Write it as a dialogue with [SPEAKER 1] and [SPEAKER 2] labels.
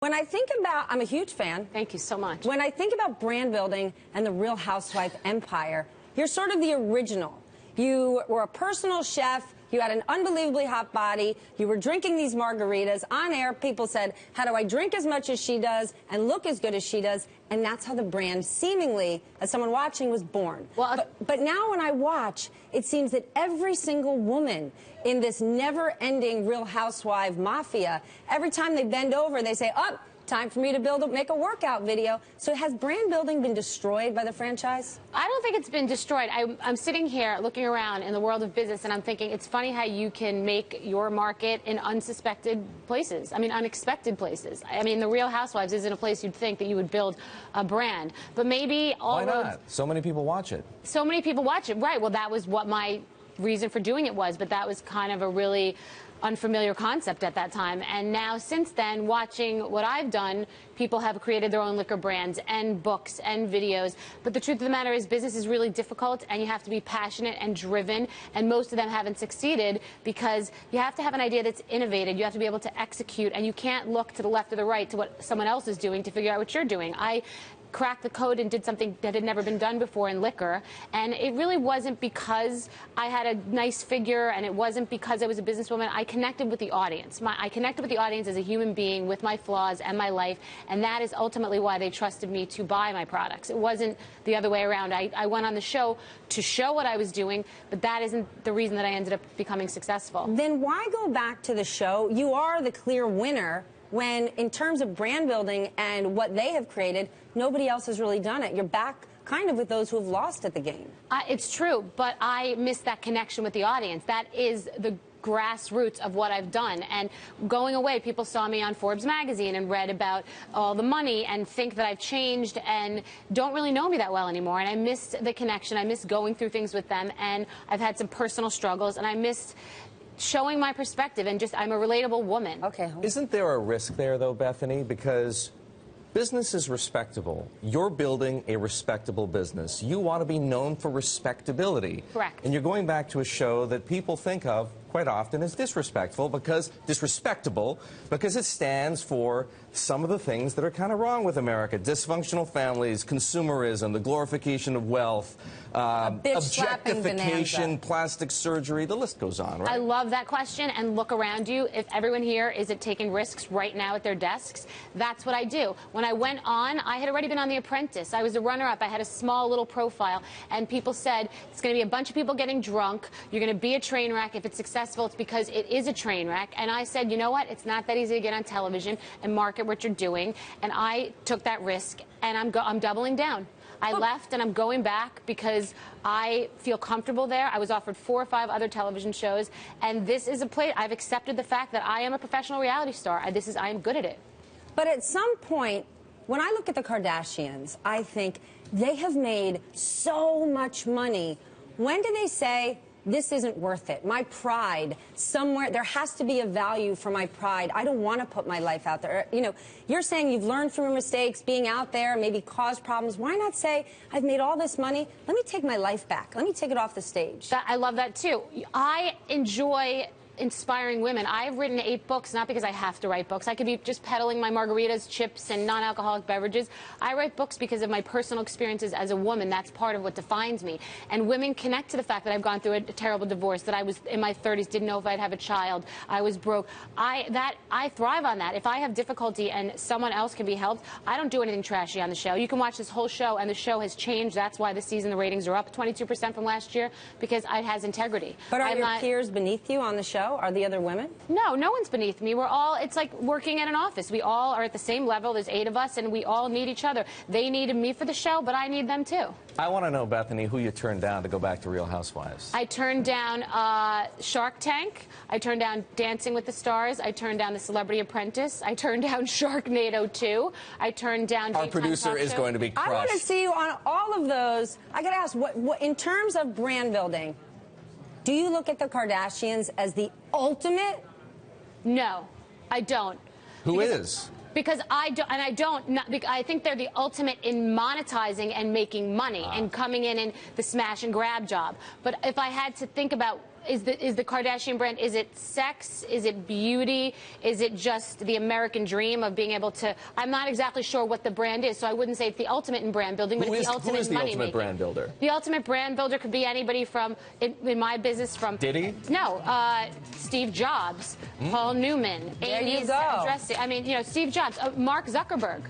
[SPEAKER 1] When I think about, I'm a huge fan.
[SPEAKER 2] Thank you so much.
[SPEAKER 1] When I think about brand building and the Real Housewife empire, you're sort of the original. You were a personal chef. You had an unbelievably hot body. You were drinking these margaritas. On air, people said, how do I drink as much as she does and look as good as she does? And that's how the brand, seemingly, as someone watching, was born.
[SPEAKER 2] Well,
[SPEAKER 1] but now when I watch, it seems that every single woman in this never-ending Real Housewife mafia, every time they bend over, they say, oh, time for me to make a workout video. So has brand building been destroyed by the franchise?
[SPEAKER 2] I don't think it's been destroyed. I'm sitting here looking around in the world of business, and I'm thinking it's funny how you can make your market in unsuspected places. I mean, unexpected places. I mean, the Real Housewives isn't a place you'd think that you would build a brand. But maybe all
[SPEAKER 3] Why not? So many people watch it.
[SPEAKER 2] So many people watch it. Right. Well, that was what my reason for doing it was, but that was kind of a really unfamiliar concept at that time. And now, since then, watching what I've done, people have created their own liquor brands and books and videos. But the truth of the matter is business is really difficult, and you have to be passionate and driven, and most of them haven't succeeded because you have to have an idea that's innovative. You have to be able to execute, and you can't look to the left or the right to what someone else is doing to figure out what you're doing. I cracked the code and did something that had never been done before in liquor, and it really wasn't because I had a nice figure, and it wasn't because I was a businesswoman. I connected with the audience. I connected with the audience as a human being with my flaws and my life, and that is ultimately why they trusted me to buy my products. It wasn't the other way around. I went on the show to show what I was doing, but that isn't the reason that I ended up becoming successful.
[SPEAKER 1] Then why go back to the show? You are the clear winner when, in terms of brand building and what they have created, nobody else has really done it. You're back kind of with those who have lost at the game.
[SPEAKER 2] It's true, but I missed that connection with the audience. That is the grassroots of what I've done. And going away, people saw me on Forbes magazine and read about all the money and think that I've changed and don't really know me that well anymore. And I missed the connection. I missed going through things with them. And I've had some personal struggles, and I missed showing my perspective, and just, I'm a relatable woman.
[SPEAKER 1] Okay.
[SPEAKER 3] Isn't there a risk there, though, Bethenny? Because business is respectable. You're building a respectable business. You want to be known for respectability.
[SPEAKER 2] Correct.
[SPEAKER 3] And you're going back to a show that people think of quite often as disrespectful, disrespectable, because it stands for some of the things that are kind of wrong with America. Dysfunctional families, consumerism, the glorification of wealth, objectification, plastic surgery, the list goes on, right?
[SPEAKER 2] I love that question, and look around you. If everyone here is taking risks right now at their desks, that's what I do. When I went on, I had already been on The Apprentice. I was a runner-up. I had a small little profile, and people said, it's going to be a bunch of people getting drunk. You're going to be a train wreck. If it's successful, it's because it is a train wreck. And I said, you know what? It's not that easy to get on television and market what you're doing. And I took that risk, and I'm doubling down. I left, and I'm going back because I feel comfortable there. I was offered 4 or 5 other television shows, and this is a place. I've accepted the fact that I am a professional reality star. I am good at it.
[SPEAKER 1] But at some point, when I look at the Kardashians, I think they have made so much money. When do they say, this isn't worth it? My pride, somewhere, there has to be a value for my pride. I don't want to put my life out there. You know, you're saying you've learned from your mistakes, being out there, maybe caused problems. Why not say, I've made all this money, let me take my life back. Let me take it off the stage.
[SPEAKER 2] I love that, too. I enjoy inspiring women. I've written 8 books, not because I have to write books. I could be just peddling my margaritas, chips, and non-alcoholic beverages. I write books because of my personal experiences as a woman. That's part of what defines me. And women connect to the fact that I've gone through a terrible divorce, that I was in my 30s, didn't know if I'd have a child, I was broke. I thrive on that. If I have difficulty and someone else can be helped, I don't do anything trashy on the show. You can watch this whole show, and the show has changed. That's why this season the ratings are up 22% from last year, because it has integrity.
[SPEAKER 1] But are your peers beneath you on the show? Are the other women?
[SPEAKER 2] No, no one's beneath me. We're all, it's like working at an office. We all are at the same level. There's 8 of us, and we all need each other. They needed me for the show, but I need them too.
[SPEAKER 3] I want to know, Bethenny, who you turned down to go back to Real Housewives.
[SPEAKER 2] I turned down Shark Tank. I turned down Dancing with the Stars. I turned down The Celebrity Apprentice. I turned down Sharknado 2. I turned down
[SPEAKER 3] Our producer is going to be crushed.
[SPEAKER 1] I want to see you on all of those. I got to ask, what in terms of brand building, do you look at the Kardashians as the ultimate?
[SPEAKER 2] No, I don't.
[SPEAKER 3] Who is?
[SPEAKER 2] Because I think they're the ultimate in monetizing and making money and coming in the smash and grab job. But if I had to think about is the Kardashian brand, is it sex? Is it beauty? Is it just the American dream of being able to... I'm not exactly sure what the brand is, so I wouldn't say it's the ultimate in brand building, but it's the ultimate in money making.
[SPEAKER 3] Who is the ultimate brand builder?
[SPEAKER 2] The ultimate brand builder could be anybody from, in my business, from...
[SPEAKER 3] Diddy?
[SPEAKER 2] No, Steve Jobs, Paul Newman, 80s dressing. I mean, you know, Steve Jobs, Mark Zuckerberg.